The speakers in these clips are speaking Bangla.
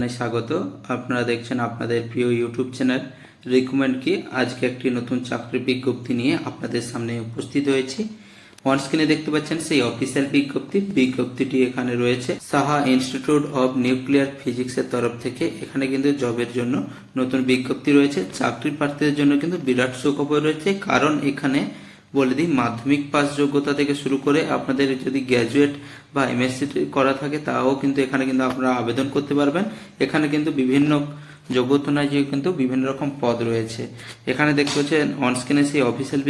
জানাই স্বাগত। আপনারা দেখছেন আপনাদের প্রিয় ইউটিউব চ্যানেল রিকমেন্ড কি। আজকে একটি নতুন চাকরির বিজ্ঞপ্তি নিয়ে আপনাদের সামনে উপস্থিত হয়েছি। অন স্ক্রিনে দেখতে পাচ্ছেন সেই অফিসিয়াল বিজ্ঞপ্তিটি এখানে রয়েছে সাহা ইনস্টিটিউট অফ নিউক্লিয়ার ফিজিক্সের তরফ থেকে। এখানে কিন্তু জবের জন্য নতুন বিজ্ঞপ্তি রয়েছে। চাকরির প্রার্থীদের জন্য কিন্তু বিরাট সুখবর রয়েছে, কারণ এখানে বলে দিই মাধ্যমিক পাস যোগ্যতা থেকে শুরু করে আপনাদের যদি গ্র্যাজুয়েট বা এমএসসি করা থাকে তাও কিন্তু এখানে কিন্তু আপনারা আবেদন করতে পারবেন। এখানে কিন্তু বিভিন্ন যোগ্যতা অনুযায়ী কিন্তু বিভিন্ন রকম পদ রয়েছে। এখানে দেখতে পাচ্ছেন অনস্ক্রিনে সেই অফিসিয়াল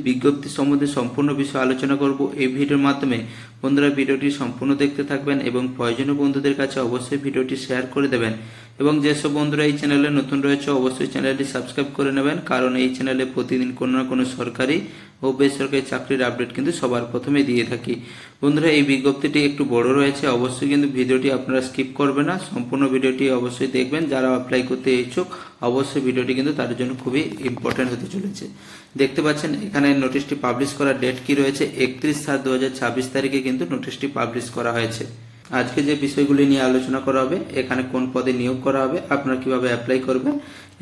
বিজ্ঞপ্তি সম্বন্ধে সম্পূর্ণ বিষয় আলোচনা করব এই ভিডিওর মাধ্যমে। বন্ধুরা ভিডিওটি সম্পূর্ণ দেখতে থাকবেন এবং প্রয়োজনীয় বন্ধুদের কাছে অবশ্যই ভিডিওটি শেয়ার করে দেবেন। এবং যেসব বন্ধুরা এই চ্যানেলে নতুন রয়েছে অবশ্যই চ্যানেলটি সাবস্ক্রাইব করে নেবেন, কারণ এই চ্যানেলে প্রতিদিন কোনো না কোনো সরকারি ও বেসরকারি চাকরির আপডেট কিন্তু সবার প্রথমে দিয়ে থাকি। বন্ধুরা এই বিজ্ঞপ্তিটি একটু বড় রয়েছে, অবশ্যই কিন্তু ভিডিওটি আপনারা স্কিপ করবেন না, সম্পূর্ণ ভিডিওটি অবশ্যই দেখবেন। যারা অ্যাপ্লাই করতে ইচ্ছুক অবশ্যই ভিডিওটি কিন্তু তাদের জন্য খুবই ইম্পর্টেন্ট হতে চলেছে। দেখতে পাচ্ছেন এখানে নোটিশটি পাবলিশ করার ডেট কি রয়েছে, 31/7/2026 তারিখে কিন্তু নোটিশটি পাবলিশ করা হয়েছে। আজকে যে বিষয়গুলি নিয়ে আলোচনা করা হবে, এখানে কোন পদে নিয়োগ করা হবে, আপনারা কিভাবে অ্যাপ্লাই করবেন,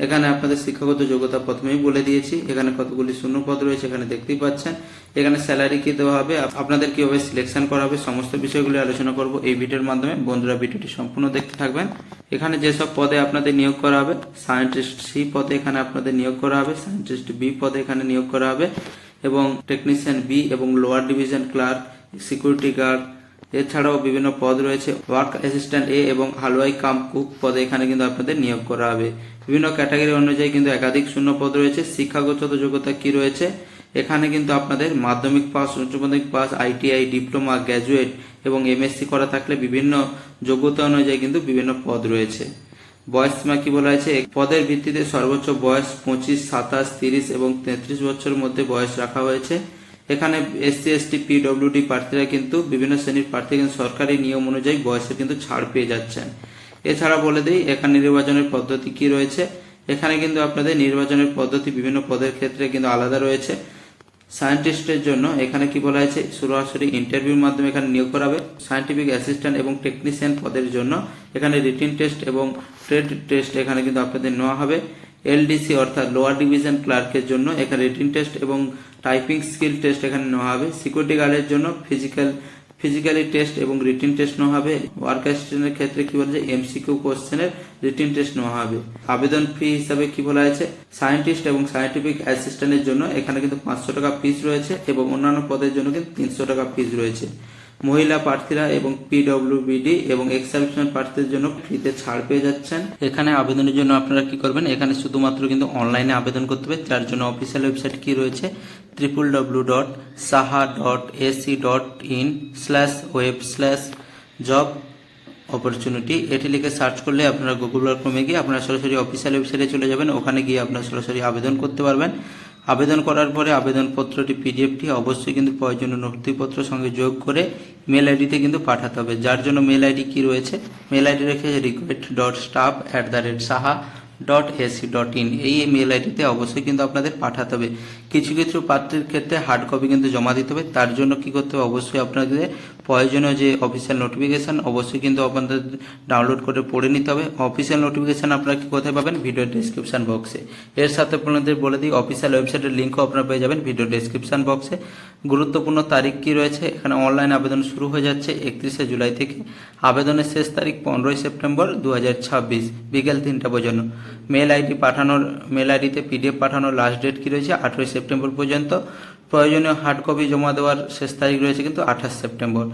এখানে আপনাদের শিক্ষাগত যোগ্যতা প্রথমেই বলে দিয়েছি। এখানে কতগুলি শূন্য পদ রয়েছে এখানে দেখতেই পাচ্ছেন। এখানে স্যালারি কি দেওয়া হবে, আপনাদের কিভাবে সিলেকশন করা হবে, সমস্ত বিষয়গুলি আলোচনা করব এই ভিডিওর মাধ্যমে। বন্ধুরা ভিডিওটি সম্পূর্ণ দেখতে থাকবেন। এখানে যেসব পদে আপনাদের নিয়োগ করা হবে, সায়েন্টিস্ট সি পদে এখানে আপনাদের নিয়োগ করা হবে, সায়েন্টিস্ট বি পদে এখানে নিয়োগ করা হবে, এবং টেকনিশিয়ান বি এবং lower division clerk, security guard, এছাড়াও বিভিন্ন পদ রয়েছে। ওয়ার্ক অ্যাসিস্ট্যান্ট এ এবং হালওয়াই কাম কুক পদে এখানে কিন্তু আপনাদের নিয়োগ করা হবে। বিভিন্ন ক্যাটাগরি অনুযায়ী কিন্তু একাধিক শূন্য পদ রয়েছে। শিক্ষাগত যোগ্যতা কি রয়েছে, এখানে কিন্তু আপনাদের মাধ্যমিক পাস, উচ্চ মাধ্যমিক পাস, আইটিআই, ডিপ্লোমা, গ্র্যাজুয়েট এবং এমএসসি করা থাকলে বিভিন্ন যোগ্যতা অনুযায়ী কিন্তু বিভিন্ন পদ রয়েছে। বয়স সীমা কি বলা হয়েছে, পদের ভিত্তিতে সর্বোচ্চ বয়স 25, 27, 30 এবং 33 বছরের মধ্যে বয়স রাখা হয়েছে। এখানে এসসি, এসটি, পিডব্লিউডি প্রার্থীরা কিন্তু বিভিন্ন শ্রেণীর প্রার্থী কিন্তু সরকারি নিয়ম অনুযায়ী বয়সে কিন্তু ছাড় পেয়ে যাচ্ছেন। এছাড়া বলে দিই এখানে নির্বাচনের পদ্ধতি কি রয়েছে। এখানে কিন্তু আপনাদের নির্বাচনের পদ্ধতি বিভিন্ন পদের ক্ষেত্রে কিন্তু আলাদা রয়েছে। সায়েন্টিস্টের জন্য এখানে কি বলা হয়েছে, সরাসরি ইন্টারভিউর মাধ্যমে এখানে নিয়োগ করা হবে। সায়েন্টিফিক অ্যাসিস্ট্যান্ট এবং টেকনিশিয়ান পদের জন্য এখানে রিটিন টেস্ট এবং ট্রেড টেস্ট এখানে কিন্তু আপনাদের নেওয়া হবে। এলডিসি অর্থাৎ লোয়ার ডিভিশন ক্লার্কের জন্য এখানে রিটিন টেস্ট এবং টাইপিং স্কিল টেস্ট এখানে নেওয়া হবে। সিকিউরিটি গার্ডের জন্য ফিজিক্যালি টেস্ট এবং রিটিন টেস্ট নেওয়া হবে। ওয়ার্ক অ্যাসিস্ট্যান্টের ক্ষেত্রে কি বলা যায়, এমসিকিউ কোশ্চেনের রিটিন টেস্ট নেওয়া হবে। আবেদন ফি হিসাবে কি বলা হয়েছে, সায়েন্টিস্ট এবং সায়েন্টিফিক অ্যাসিস্ট্যান্টের জন্য এখানে কিন্তু 500 টাকা ফিস রয়েছে এবং অন্যান্য পদের জন্য কিন্তু 300 টাকা ফিস রয়েছে। মহিলা প্রার্থীরা এবং পিডব্লিউবিডি এবং এক্সামিনেশন প্রার্থীদের জন্য ফ্রিতে ছাড় পেয়ে যাচ্ছেন। এখানে আবেদনের জন্য আপনারা কি করবেন, এখানে শুধুমাত্র কিন্তু অনলাইনে আবেদন করতে হবে, যার জন্য অফিসিয়াল ওয়েবসাইট কি রয়েছে www.saha.ac.in/web/job অপরচুনিটি। এটি লিখে সার্চ করলে আপনারা গুগল ক্রমে গিয়ে আপনারা সরাসরি অফিসিয়াল ওয়েবসাইটে চলে যাবেন। ওখানে গিয়ে আপনারা সরাসরি আবেদন করতে পারবেন। আবেদন করার পরে আবেদনপত্রটি পিডিএফটি অবশ্যই কিন্তু প্রয়োজনীয় নথিপত্র সঙ্গে যোগ করে মেল আইডিতে কিন্তু পাঠাতে হবে, যার জন্য মেল আইডি কি রয়েছে, মেল আইডি রেখেছে request.staff@saha.ac.in। এই মেল আইডিতে অবশ্যই কিন্তু আপনাদের পাঠাতে হবে। কিছু কিছু প্রার্থীর ক্ষেত্রে হার্ড কপি কিন্তু জমা দিতে হবে, তার জন্য কি করতে হবে, অবশ্যই আপনাদের প্রয়োজনীয় যে অফিসিয়াল নোটিফিকেশন অবশ্যই কিন্তু আপনাদের ডাউনলোড করে পড়ে নিতে হবে। অফিসিয়াল নোটিফিকেশন আপনারা কি কোথায় পাবেন, ভিডিও ডেসক্রিপশন বক্সে। এর সাথে আপনাদের বলে দিই অফিসিয়াল ওয়েবসাইটের লিঙ্কও আপনারা পেয়ে যাবেন ভিডিও ডেসক্রিপশন বক্সে। গুরুত্বপূর্ণ তারিখ কি রয়েছে, এখানে অনলাইন আবেদন শুরু হয়ে যাচ্ছে 31শে জুলাই থেকে। আবেদনের শেষ তারিখ 15ই সেপ্টেম্বর 2026 বিকেল 3টা পর্যন্ত। মেল আইডিতে পিডিএফ পাঠানোর লাস্ট ডেট কি রয়েছে 18ই সেপ্টেম্বর পর্যন্ত। প্রয়োজনীয় হার্ড কপি জমা দেওয়ার শেষ তারিখ রয়েছে কিন্তু 28 সেপ্টেম্বর।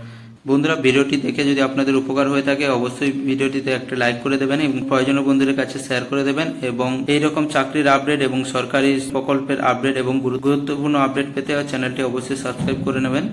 বন্ধুরা ভিডিওটি দেখে যদি আপনাদের উপকার হয়ে থাকে অবশ্যই ভিডিওটিতে একটা লাইক করে দেবেন এবং প্রয়োজনীয় বন্ধুদের কাছে শেয়ার করে দেবেন। এবং এইরকম চাকরির আপডেট এবং সরকারি প্রকল্পের আপডেট এবং গুরুত্বপূর্ণ আপডেট পেতে চ্যানেলটি অবশ্যই সাবস্ক্রাইব করে নেবেন।